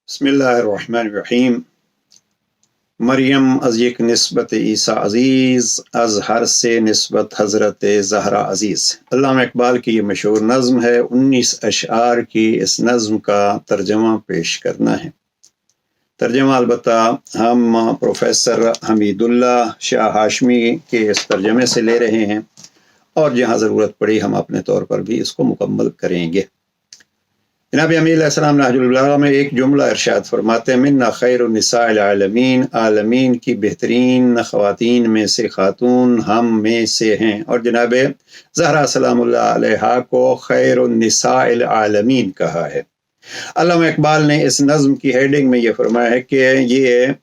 बिस्मिल्लाहिर्रहमानिर्रहीम। मरियम अज़ एक निस्बत ईसा अज़ीज़ अज़ हर से निस्बत हज़रत ज़हरा अज़ीज़। अल्लामा इकबाल की ये मशहूर नज़्म है। 19 अशआर की इस नज़्म का तर्जमा पेश करना है। तर्जमा अलबत्ता हम प्रोफेसर हमीदुल्लाह शाह हाशमी के इस तर्जमे से ले रहे हैं और जहाँ ज़रूरत पड़ी हम अपने तौर पर भी इसको मुकम्मल करेंगे। जनाब अमीर अलैहिस्सलाम नहजुल बलागा में एक जुमला इरशाद फरमाते हैं, मिन्ना खैरुन निसाइल आलमीन, आलमीन की बेहतरीन ख़वातीन में से खातून हम में से हैं। और जनाब ज़हरा सलामुल्लाह अलैहा को खैरुन निसाइल आलमीन कहा है। अल्लामा इकबाल ने इस नज़्म की हेडिंग में ये फरमाया है कि ये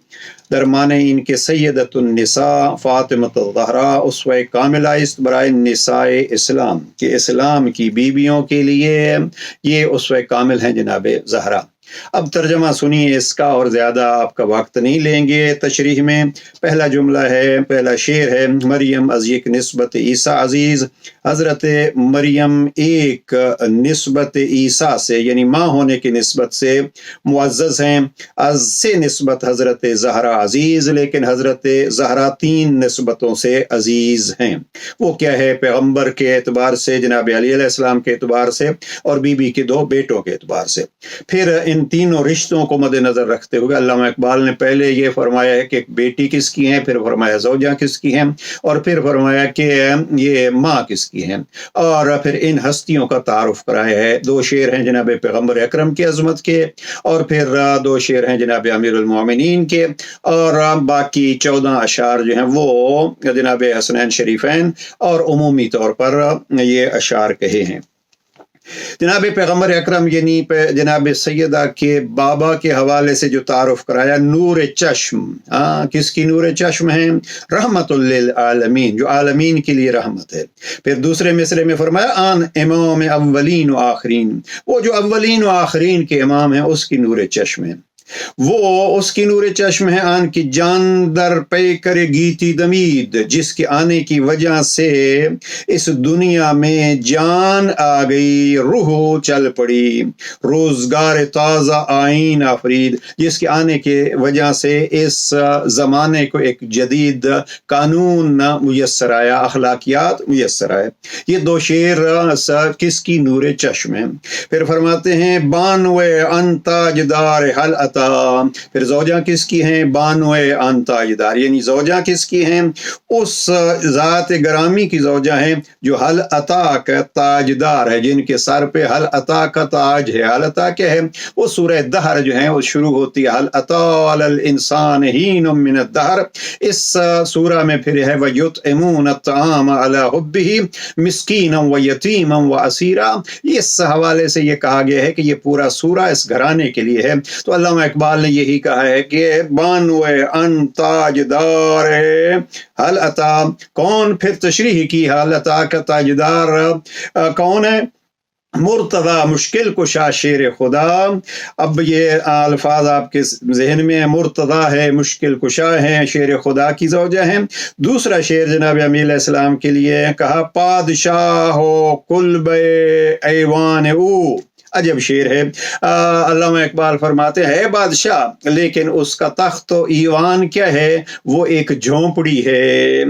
दरमाने इनके सैयदतुन निसा फ़ातिमतुज़ ज़हरा उसवे कामिला इस्त बराए निसाए इस्लाम, कि इस्लाम की बीवियों के लिए ये उसवे कामिल हैं जनाब ज़हरा। अब तर्जमा सुनिए इसका और ज़्यादा आपका वक्त नहीं लेंगे तशरीह में। पहला जुमला है, पहला शेर है, मरियम अज़ एक निस्बत ईसा अज़ीज़, हज़रत मरियम एक निस्बत ईसा से यानी माँ होने की निस्बत से मुअज़्ज़ज़ हैं। अज़ से निस्बत हज़रत ज़हरा अज़ीज़, लेकिन हज़रत ज़हरा 3 निस्बतों से अज़ीज़ हैं। वो क्या है? पैगम्बर के एतबार से, जनाब अली अलैहिस्सलाम के एतबार से और बीबी के 2 बेटों के एतबार से। फिर इन तीनों रिश्तों को मद्देनजर रखते हुए अल्लामा इकबाल ने पहले ये फरमाया है कि एक बेटी किसकी है, फिर फरमाया ज़ौजा किसकी है, और फिर फरमाया कि ये माँ किसकी है, और फिर इन हस्तियों का तारुफ कराया है। 2 शेर हैं जनाब पैगम्बर अकरम की अजमत के, और फिर 2 शेर हैं जनाब अमीरुल मोमिनीन के, और बाकी 14 अशार जो हैं वो जनाब हसनैन शरीफैन और उमूमी तौर पर ये अशार कहे हैं। जनाब पैगम्बर अकरम यानी जनाब सैयदा के बाबा के हवाले से जो तारुफ कराया, नूर चश्म, किसकी नूर चश्म है? रहमतुल लिल आलमीन, जो आलमीन के लिए रहमत है। फिर दूसरे मिसरे में फरमाया आन इमाम अव्वलीन व आखरीन, वो जो अव्वलीन व आखरीन के इमाम है उसकी नूर चश्म है, वो उसकी नूर चश्म है। आन की जान दर पे करे गीती दमीद, जिसके आने की वजह से इस दुनिया में जान आ गई, रूह चल पड़ी। रोजगार ताज़ा आइन आफरीद, जिसके आने के वजह से इस ज़माने को एक जदीद कानून मुयस्सर आया, अखलाकियात मुयस्सर आए। ये 2 शेर किसकी नूर चश्म है। फिर फरमाते हैं बानवे अंताजदार हल अता, फिर ज़ौजा किसकी हैं? बानवे अंताजदार, यानी ज़ौजा किसकी हैं? उस ज़ात गरामी की ज़ौजा हैं जो हल अता का ताजदार है, जिनके सर पे हल अता का ताज है। हल अता क्या है? वो सूरह दहर जो है वो शुरू होती है हल अता अलल इंसान हीनुम मिनद दहर। इस सूरा में फिर है वयुतइमून अत्ताम अला हुब्बिही मिस्कीनम व यतीमम व असीरा। इस हवाले से ये कहा गया है कि ये पूरा सूरा इस घराने के लिए है। तो अल्लामा इकबाल ने यही कहा है कि बानवे अंताजदार हल अता, कौन? फिर तशरीह की हल अता का ताजदार कौन है? मुर्तज़ा मुश्किल कुशा शेर खुदा। अब ये अल्फाज आपके जहन में है, मुर्तज़ा है, मुश्किल कुशा है, शेर खुदा की ज़ौजा है। दूसरा शेर जनाब अमीर अलैहिस्सलाम के लिए कहा पादशाह हो कुल्बे ऐवान ऊ, अजब शेर है। अल्लामा इकबाल फरमाते हैं बादशाह, लेकिन उसका तख्त तो ईवान क्या है? वो एक झोंपड़ी है।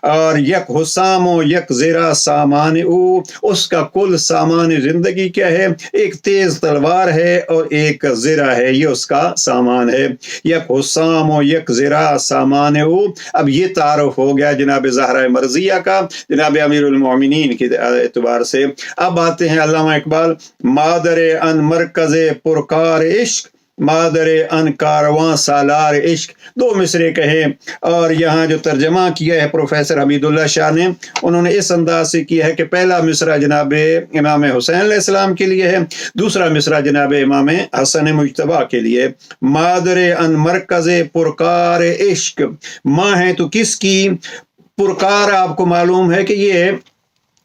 और यक हुसामो यक ज़िरा सामान ऊ, उसका कुल सामान जिंदगी क्या है? एक तेज तलवार है और एक ज़िरा है, ये उसका सामान है। यक हुसामो यक ज़िरा सामान ऊ। अब ये तारुफ हो गया जनाब ज़हरा मर्जिया का, जनाब अमीरुल मोमिनीन के एतबार से। अब आते हैं अल्लामा इकबाल, मादर अन मरकज़े पुरकार इश्क, मादरे अन कारवां सालार इश्क। 2 मिसरे कहे, और यहाँ जो तर्जमा किया है प्रोफेसर हमीदुल्लाह शाह ने, उन्होंने इस अंदाज से किया है कि पहला मिसरा जनाब इमाम हुसैन अलैहिस्सलाम के लिए है, दूसरा मिसरा जनाब इमाम हसन मुज्तबा के लिए। मादरे अन मरकज़े पुरकार इश्क, माँ है तो किसकी? पुरकार आपको मालूम है कि ये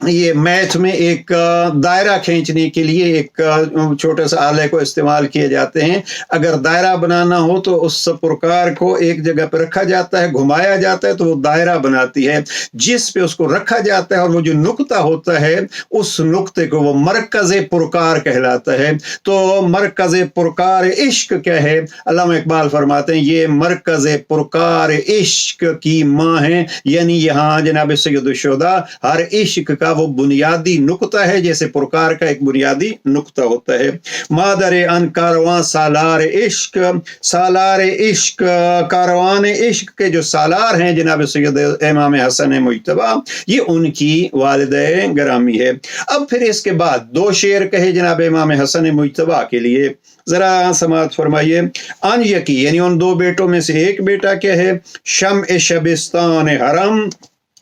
ये मैथ में एक दायरा खींचने के लिए एक छोटे से आले को इस्तेमाल किए जाते हैं। अगर दायरा बनाना हो तो उस प्रकार को एक जगह पर रखा जाता है, घुमाया जाता है तो वो दायरा बनाती है। जिस पे उसको रखा जाता है और वो जो नुक्ता होता है उस नुक्ते को वो मरकज़े पुरकार कहलाता है। तो मरकज़े पुरकार इश्क क्या है? अल्लामा इकबाल फरमाते हैं ये मरकज़े पुरकार इश्क की माँ है, यानी यहाँ जनाब सैयद शुहदा हर इश्क का वो बुनियादी नुक्ता है, जैसे पुरकार का एक बुनियादी नुक्ता होता है। मादरे अन कारवां सालार इश्क, सालार इश्क कारवान इश्क के जो सालार हैं जनाब सैयद इमाम हसन मुज्तबा, ये उनकी वालिद गरामी है। अब फिर इसके बाद दो शेर कहे जनाब इमाम हसन मुज्तबा के लिए, जरा समात फरमाइए। अन यकी यानी उन दो बेटों में से एक बेटा क्या है? शम ए शबिस्तान हरम,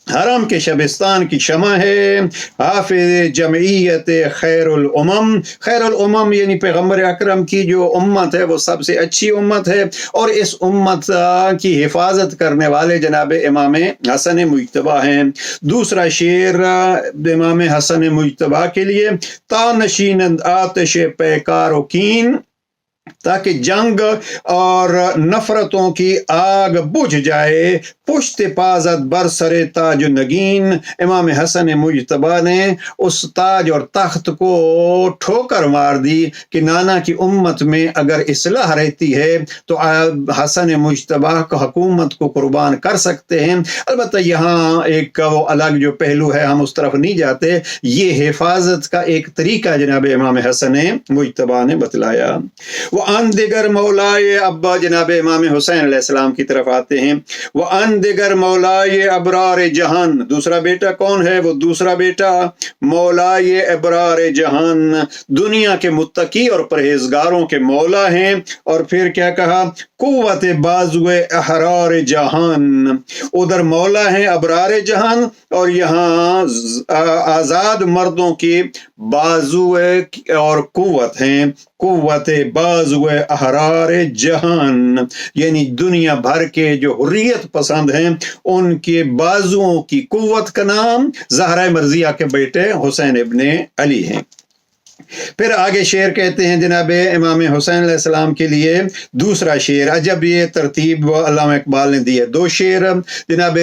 हरम के शबिस्तान की शमा है। हाफिज जमईयत खैरुल उमम, खैरुल उमम यानी पैगम्बर अकरम की जो उम्मत है वो सबसे अच्छी उम्मत है, और इस उम्मत की हिफाजत करने वाले जनाब इमाम हसन मुज्तबा हैं। दूसरा शेर इमाम हसन मुज्तबा के लिए, तानशीन आतिश पैकार कीन, ताकि जंग और नफरतों की आग बुझ जाए। पुश्त पाजत बरसरे ताज नगीन, इमाम हसन मुज्तबा ने उस ताज और तख्त को ठोकर मार दी कि नाना की उम्मत में अगर इस्लाह रहती है तो हसन मुज्तबा को हुकूमत को कुर्बान कर सकते हैं। अलबत्ता यहाँ एक वो अलग जो पहलू है, हम उस तरफ नहीं जाते, ये हिफाजत का एक तरीका जनाब इमाम हसन मुज्तबा ने बतलाया। वो अन दिगर मौलाए अब्बा जनाब इमाम हुसैन अलैहिस्सलाम की तरफ आते हैं। वो अन दिगर मौलाए अबरार जहान, दूसरा बेटा कौन है? वो दूसरा बेटा मौलाए अबरार जहान, दुनिया के मुत्तकी और परहेजगारों के मौला हैं। और फिर क्या कहा? कुव्वत बाजुए अहरार जहान, उधर मौला हैं अबरार जहान और यहाँ आजाद मर्दों की बाजुए और कुव्वत हैं। कुव्वत बाजुए अहरार जहान यानी दुनिया भर के जो हुर्रियत पसंद हैं उनके बाजुओं की कुव्वत का नाम ज़हरा मर्जिया के बेटे हुसैन इब्ने अली हैं। फिर आगे शेर कहते हैं जनाब इमाम हुसैन अलैहिस्सलाम के लिए दूसरा शेर। अजब ये तरतीब अल्लामा इकबाल ने दी है। दो शेर जनाब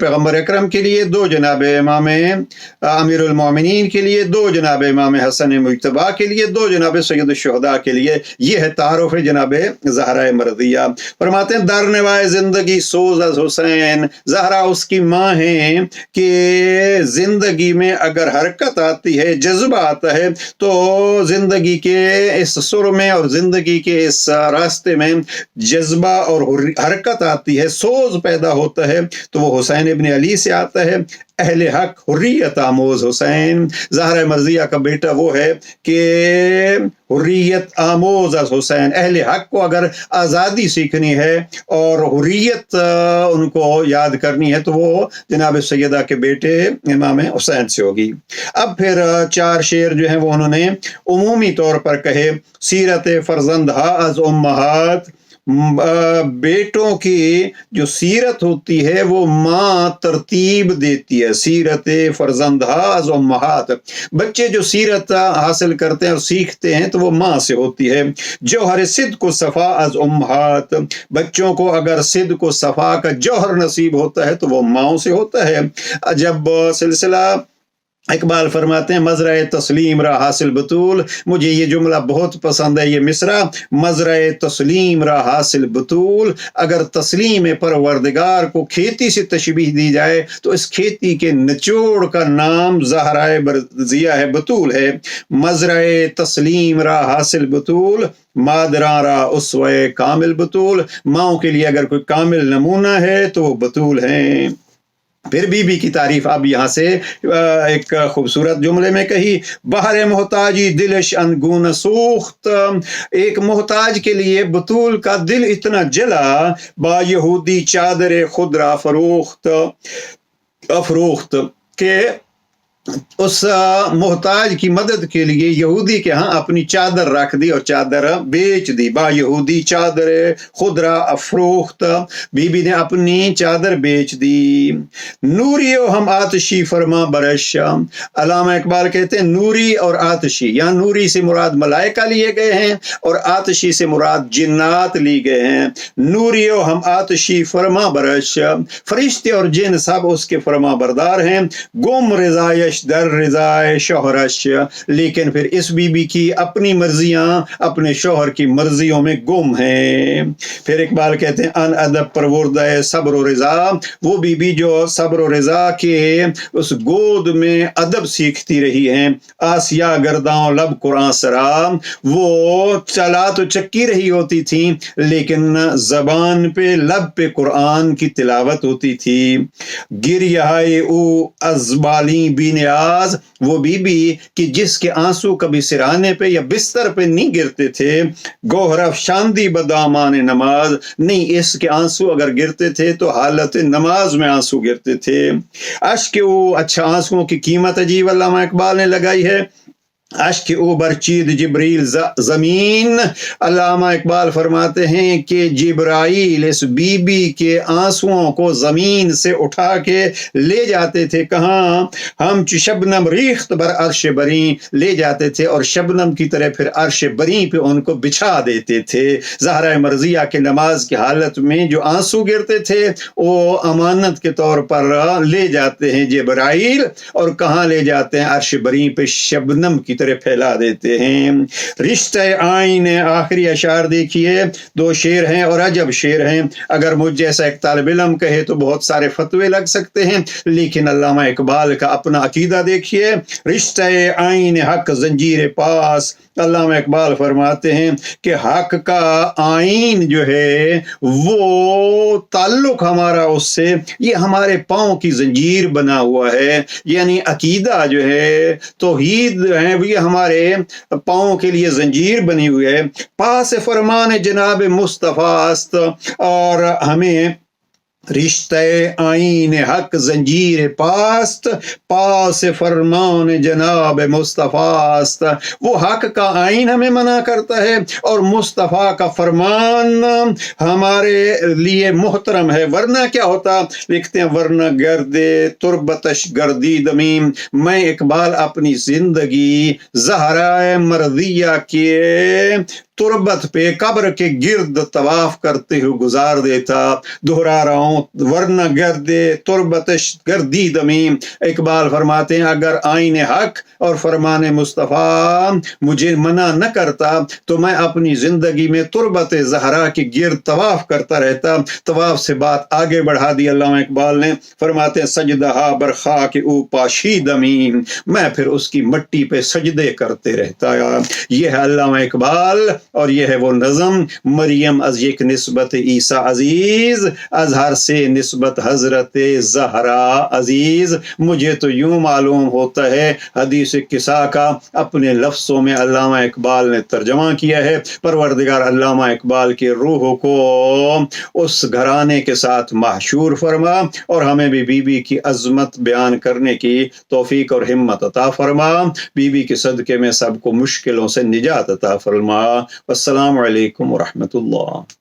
पैगम्बर अकरम के लिए, दो जनाब इमाम अमीरुल मोमिनीन के लिए, दो जनाब इमाम हसन मुज्तबा के लिए, दो जनाब सैयद शुहदा के लिए। ये है तारुफ जनाब ज़हरा मर्दिया। फरमाते हैं दरनवाए जिंदगी सोज अज हुसैन, ज़हरा उसकी माँ है कि जिंदगी में अगर हरकत आती है, जज्बा आता है, तो जिंदगी के इस सुर में और जिंदगी के इस रास्ते में जज्बा और हरकत आती है, सोज पैदा होता है, तो वो हुसैन इब्ने अली से आता है। अहले हक हुर्रियत आमोज हुसैन, ज़हरा मर्जिया का बेटा वो है कि हुर्रियत आमोज हुसैन, अहले हक को अगर आज़ादी सीखनी है और हुर्रियत उनको याद करनी है तो वो जनाब सैयदा के बेटे इमाम हुसैन से होगी। अब फिर चार शेर जो हैं वो उन्होंने उमूमी तौर पर कहे। सीरत फर्जंद हा अज उम्महात, बेटों की जो सीरत होती है वो माँ तरतीब देती है। सीरत फर्जंद हाज उम्महात, बच्चे जो सीरत हासिल करते हैं और सीखते हैं तो वो माँ से होती है। जौहर सिद्ध को सफ़ा अज उम्महात, बच्चों को अगर सिद्ध को सफ़ा का जौहर नसीब होता है तो वो माँ से होता है। जब सिलसिला इकबाल फरमाते हैं मजरा तस्लीम रा हासिल बतूल, मुझे ये जुमला बहुत पसंद है, ये मिसरा, मजरा तस्लीम रा हासिल बतूल। अगर तस्लीम परवरदिगार को खेती से तशबीह दी जाए तो इस खेती के निचोड़ का नाम ज़हरा मर्जिया है, बतूल है। मजरा तस्लीम रा हासिल बतूल, मादरा रा उसवे कामिल बतूल, माओ के लिए अगर कोई कामिल नमूना है तो वो बतूल हैं। फिर बीबी की तारीफ अब यहाँ से एक खूबसूरत जुमले में कही। बहर मोहताजी दिलश अनगुन सूख्त, एक मोहताज के लिए बतूल का दिल इतना जला, बा यहूदी चादर खुदरा फरोख्त अफरोख्त के उस मोहताज की मदद के लिए यहूदी के यहाँ अपनी चादर रख दी और चादर बेच दी। बा यहूदी चादर खुदरा अफरोख्त, बीबी ने अपनी चादर बेच दी। नूरियो हम आतशी फरमा बरश, अल्लामा इकबाल कहते हैं नूरी और आतशी, यहाँ नूरी से मुराद मलाइका लिए गए हैं और आतशी से मुराद जिन्नात ली गए हैं। नूरियो हम आतशी फरमा बरश, फरिश्ते और जिन सब उसके फरमा बरदार हैं। गुम रिजायश दर रिजाए शोहरश, लेकिन फिर इस बीबी की अपनी मर्जियां अपने शोहर की मर्जियों में गुम हैं। फिर इकबाल कहते हैं अन अदब परवुर्दा सब्र और रिजा, वो बीबी जो सब्र और रिजा के उस गोद में अदब सीखती रही हैं। आसिया गर्दाओं लब कुरान सरा, वो चला तो चक्की रही होती थी लेकिन जबान पे लब पे कुरान की तिलावत होती थी। गिर यहाए ऊ अजबाली बिनियाज, वो बीबी कि जिसके आंसू कभी सिराने पे या बिस्तर पे नहीं गिरते थे। गोहरफ शांदी बदामान नमाज, नहीं इसके आंसू अगर गिरते थे तो हालत नमाज में आंसू गिरते थे। अश्क वो अच्छा आंसुओं की कीमत अजीब अल्लामा इकबाल ने लगाई है। अश्क ऊबर चीद जिब्रील जमीन, अल्लामा इकबाल फरमाते हैं कि जिब्राइल इस बीबी के आंसुओं को जमीन से उठा के ले जाते थे। कहाँ? हम शबनम रीख्त बर अर्श बरी, ले जाते थे और शबनम की तरह फिर अर्श बरी पे उनको बिछा देते थे। ज़हरा मर्जिया के नमाज की हालत में जो आंसू गिरते थे वो अमानत के तौर पर ले जाते हैं जिब्राइल, और कहाँ ले जाते हैं? अर्श बरी पे शबनम की तरह फैला देते हैं। रिश्ते आइन आखिरी अशार देखिए, दो शेर हैं और अजब शेर हैं। अगर मुझ जैसा एक तालिब इल्म कहे तो बहुत सारे फतवे लग सकते हैं, लेकिन अल्लामा इकबाल का अपना अकीदा देखिए। रिश्ते आइन हक जंजीर पास, अल्लामा इकबाल फरमाते हैं कि हक का आइन जो है वो ताल्लुक हमारा उससे, ये हमारे पाँव की जंजीर बना हुआ है। यानी अकीदा जो है, तौहीद है, ये हमारे पाँव के लिए जंजीर बनी हुई है। पास फरमान जनाब मुस्तफ़ास्त, और हमें रिश्ते आइन हक जंजीर पास्त, पास फरमान जनाब मुस्तफ़ास्त, वो हक का आइन हमें मना करता है और मुस्तफ़ा का फरमान हमारे लिए मोहतरम है। वरना क्या होता? लिखते हैं वरना गर्दे तुरबतश गर्दी दमीम, मैं इकबाल अपनी जिंदगी ज़हरा मर्दिया के तुरबत पे कब्र के गिर्द तवाफ करते हुए गुजार देता। दोहरा रहा हूँ, वरना गर्दे तुरबतश गर्दी दमीम, इकबाल फरमाते हैं अगर आईन हक और फरमान मुस्तफ़ा मुझे मना न करता तो मैं अपनी जिंदगी में तुरबत ज़हरा के गिर्द तवाफ करता रहता। तवाफ से बात आगे बढ़ा दी अल्लामा इकबाल ने, फरमाते हैं सजदहा बरखा के ऊपाशी दमीम, मैं फिर उसकी मट्टी पे सजदे करते रहता। यह है अल्लामा इकबाल और यह है वो नज़म, मरियम अज एक निस्बत ईसा अजीज, अजहर से निस्बत हजरत ज़हरा अजीज। मुझे तो यूं मालूम होता है हदीस किसा का अपने लफ्ज़ों में अल्लामा इकबाल ने तर्जमा किया है। परवरदिगार अल्लामा इकबाल की रूह को उस घराने के साथ महशूर फरमा और हमें भी बीबी की अज़मत बयान करने की तौफीक और हिम्मत अता फरमा। बीबी के सदके में सबको मुश्किलों से निजात अता फरमा। अस्सलामु अलैकुम व रहमतुल्लाह।